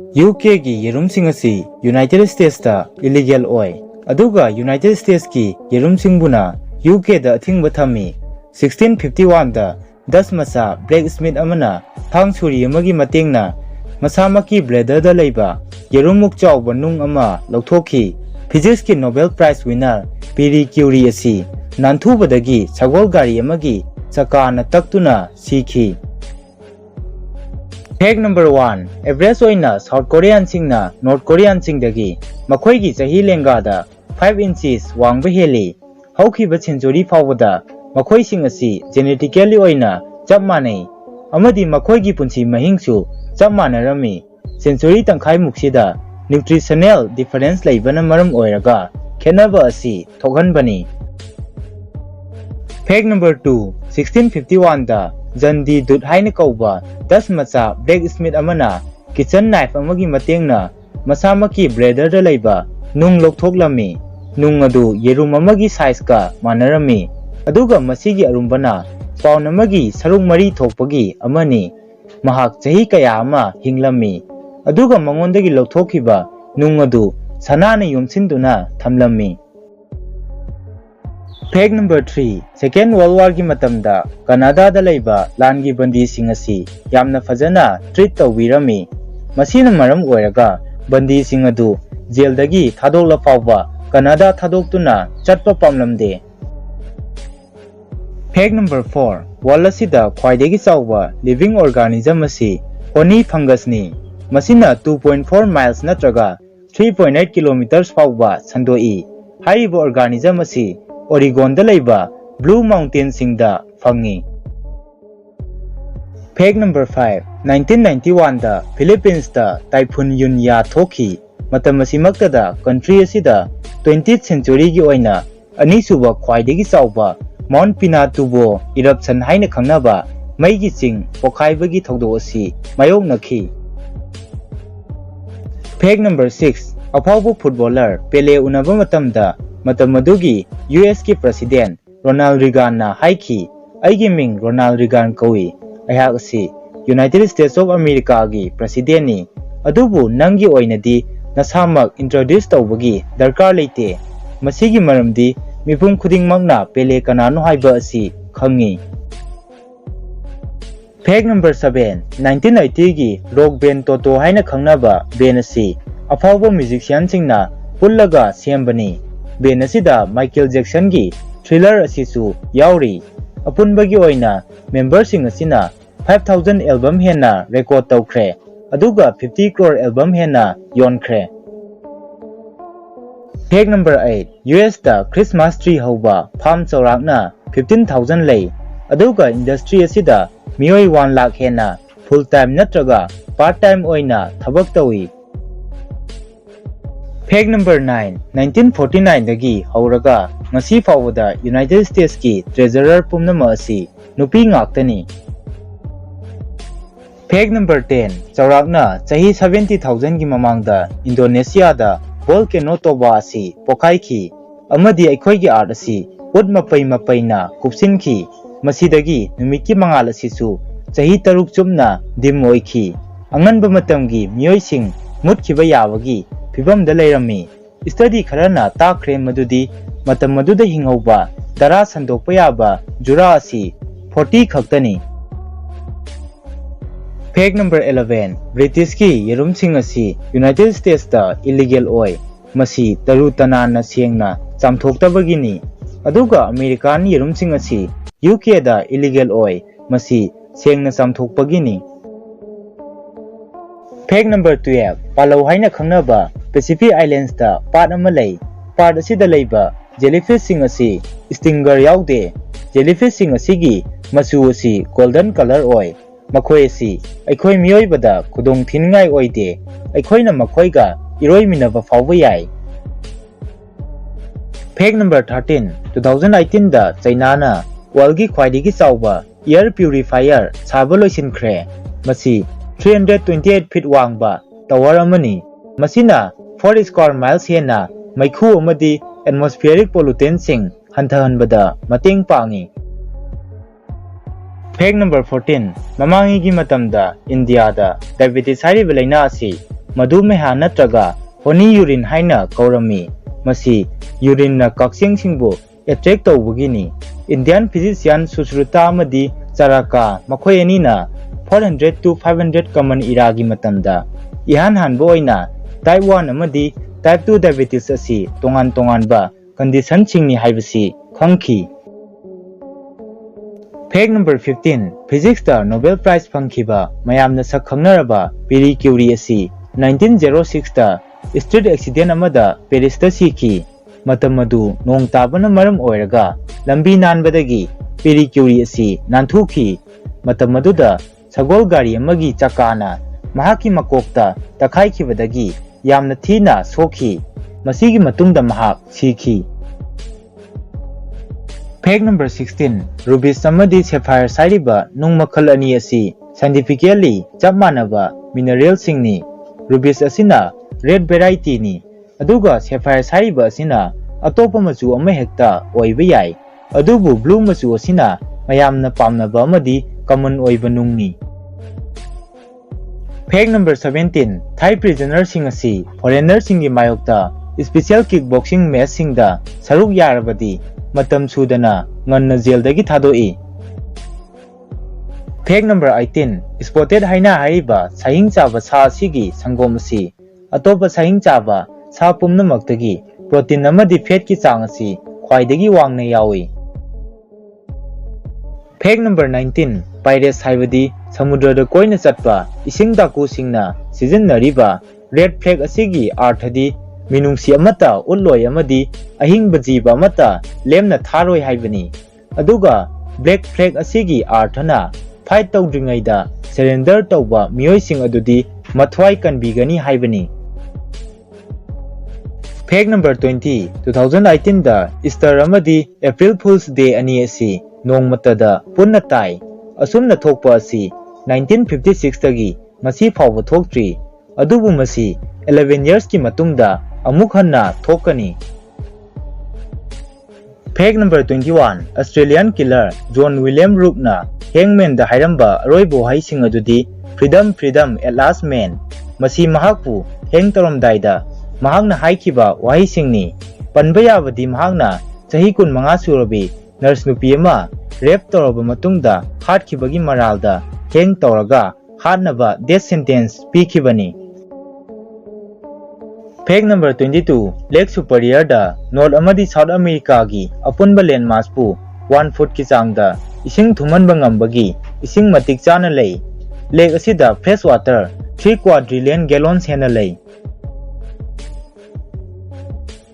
UK gi yerumsing asi United States ta illegal oi aduga United States ki yerumsing buna UK da athingba thami 1651 da 10 masa blacksmith amana thang suri amagi matengna masamaki blader da leiba yerumuk chawba nung ama lawthokhi physics ki Nobel Prize winner Marie Curie asi nanthubadagi sagol gari amagi chakana taktuna sikhi. Fact number 1. Average oina South Korean Singna North Korean Singdagi Makhoigi chahi lengada 5 inches Wangba Heli Haukiba century fawada Makhoi sing asi genetically oina chap manai amadi makhoigi punsi mahingsu chap manarami century tangkhai muksida nutritional difference leibana maram oiraga khenaba asi thokhanbani. Fact number 2. 1651 da Jandi Dut haina kauba 10 macha blacksmith amana kitchen knife amagi matengna masamaki blader da leiba nung lwthokhlami nung adu yerum amagi size ka manarami aduga masigi arumbana paun amagi sarung mari thokpagi amani mahak chahi kaya ama hinglami aduga mangondagi lwthokhiba nung adu sanana yumsinduna thamlami. Fact number 3. Second World War ki matamda Canada da leiba langi bandi sing asi yamna fajana treat tawirami masina maram oiraga bandi sing adu jail dagi thadokla fawba Canada thadoktuna chatpa pamlamde. Fact number 4. World asida khwaidagi chawba living organism asi honey fungus ni masina 2.4 miles natraga 3.8 kilometers fawba sandoi haribo organism asi Oregon da leiba Blue Mountain singda fangi. Fact number 5. 1991 da Philippines da Typhoon Yunya thoki matamasimakta da country asida 20th century gi oina anisuba khwaidagi chawba Mount Pinatubo eruption haina khangnaba maigi ching pokhaibagi thogdo asi mayoknakhi. Fact number 6. Afawbu footballer Pele unaba matamda matamadugi US ki president Ronald Reagan na haiki aigi ming Ronald Reagan kawi ayhak si United States of America gi president ni adubu nangi oinadi nasamak introduce tawbagi darkar leite masigi maramdi mipum khudingmakna Pele kanano haiba asi khangi. Fact number 7. 1980 gi rock band Toto haina khangnaba band asi afawba musician singna pullaga sembani band asida Michael Jackson gi Thriller asisu yauri apunbagi oina member sing asina 5000 album hena record tawkhre aduga 50 crore album hena yonkre. Fact number 8. US da Christmas tree hauba farm chawrakna 15000 lei aduga industry asida mioi 1 lakh hena full time natraga part time oina thabak tawi. Fact number 9. 1949 dagi hauraga ngasi fawada United States ki treasurer pumnama asi nupi ngaktani. Fact number 10. Chawrakna chahi 70000 gi mamangda Indonesia da volcano toba asi pokaiki amadi aikhoi gi art asi ud mapai na kupsinki masidagi numiki mangal asisu chahi taruk chumna dim oiki anganba matamgi mioi sing mutkhiba yawagi Pibam da leirami study kharana takre madudi matam maduda hingauba dara sandokpa yaba jura asi 40 khaktani. Fact number 11. British ki yerumsing asi United States da illegal oi masi taru tanana siengna chamthoktabagini aduga American yerumsing asi UK da illegal oi masi siengna chamthokpagini. Fact number 12. Palau haina khangnaba Pacific Islands da part ama lei part asida leiba jellyfish sing asi stinger yaude jellyfish sing asigi masu asi golden color oi makhoi asi aikhoi mioi bada khudong thingai oide aikhoina makhoiga iroi minaba fawba yai. Fact number 13. 2018 da China na world gi khwaidigi chawba air purifier saba loisinkhre masi 328 feet wangba tower amani masina 4 square miles hena maikhu amadi atmospheric pollutants sing hantahanbada mateng pangi. Fact number 14. Mamangi gi matamda India da diabetes hariba laina asi मधुमेह नत्रगा होनी urine हाइना कौरमी मसी urine ना कक्सिंग सिंगबो attract तौबगिनी Indian physician Sushruta अमदी चराका मखोय अनीना 400 to 500 कमन इरागी मतमदा इहान हानबो ओइना टाइप 1 अमदी टाइप 2 डायबिटीज असी तोंगान तोंगान बा कंडीशन सिंगनी हाइबसी खंखी फैक्ट नंबर 15 फिजिक्स दा नोबेल प्राइज फंखिबा मयामना सक खंगनरबा पेरी क्यूरी असी 1906 दा स्ट्रीट एक्सीडेंट अमदा पेरिस दा सीखी मतम मदु नोंग ताबना मरम ओइरगा लंबी नानबदगी पेरी क्यूरी असी नानथुखी मतम मदुदा सगोल गाड़ी अमगी चकाना महाकी मकोकता तखाइखिबदगी यामना थीना सोखी मसीगी मतुंगदा महाक सीखी फैक्ट नंबर 16 रूबिस अमदी सेफायर साइरिबा नुंग मखल अनि असी साइंटिफिकली चप मानबा मिनरल सिंगनी रूबिस असिना रेड वेराइटी नि अदुगा सेफायर साइरिबा असिना अतोप मचु अमा हेक्ता ओइबा याय अदुबु ब्लू मचु असिना मयामना पामनबा अमदी कॉमन ओइबा नुंगनी फैक्ट नंबर 17 थाई प्रिजनर सिंग असी फॉरेनर सिंगी मायोक्ता स्पेशल किक बॉक्सिंग मैच सिंगदा सरुक यारबदी मतम सुदना ngonna jail dagi thadoi fact number 18 spotted हाइना हाइबा साहिंग चाबा सा सिगी संगोम सी अतोप साहिंग चाबा सा पुमनमक्तगी प्रोटीन अमदी फैट की चांग असी ख्वाइदगी वांगना यावी फैक्ट नंबर 19 पायरेट्स हाइबदी समुद्रदा कोइना चटपा इसिंग दाकु सिंगना सिजननरिबा रेड फ्लैग असिगी अर्थदी मिनुंगसी अमता उल्लोय अमदी अहिंग जीव अमता लेमना थारोय हाइबनी अदुगा ब्लैक फ्लैग असिगी अर्थना फाइट तौद्रिङैदा सरेंडर तौबा मियोइसिंग अदुदी मथवाई कनबिगनी हाइबनी फैक्ट नंबर 20 2018 दा ईस्टर अमदी अप्रैल फूल्स डे अनि असि नोंगमतदा पुन्ना ताई असुमना थोकपा असि 1956 तगी मसी फाव थोक्ट्री अदुबु मसी 11 years की मतुंगदा अमुक हन्ना थोकनी fact number 21 Australian killer John William रूकना हैंगमैन दा हाइरंबा अरोइबो हाइसिंग अदुदी freedom freedom at last man मसी महाकपु हैंग तोरमदाइदा महाकना हाइखिबा वाहिसिंगनी पनबा याबदी महाकना चही 15 सुरबी नर्स नुपी अमा रेप तौरबा मतुंगदा हाटखिबगी मरालदा हैंग तौरगा हाटनबा डेथ सेंटेंस पीखिबनी फैक्ट नंबर 22 लेक सुपरियर दा नॉर्थ अमदी साउथ अमेरिका की अपुनबा लैंड मासपु 1 फुट की चांगदा इसिंग थुमनबा ngambagi इसिंग मतिक चाना लई लेक असिदा फ्रेश वाटर 3 क्वाड्रिलियन गैलन्स हेना लई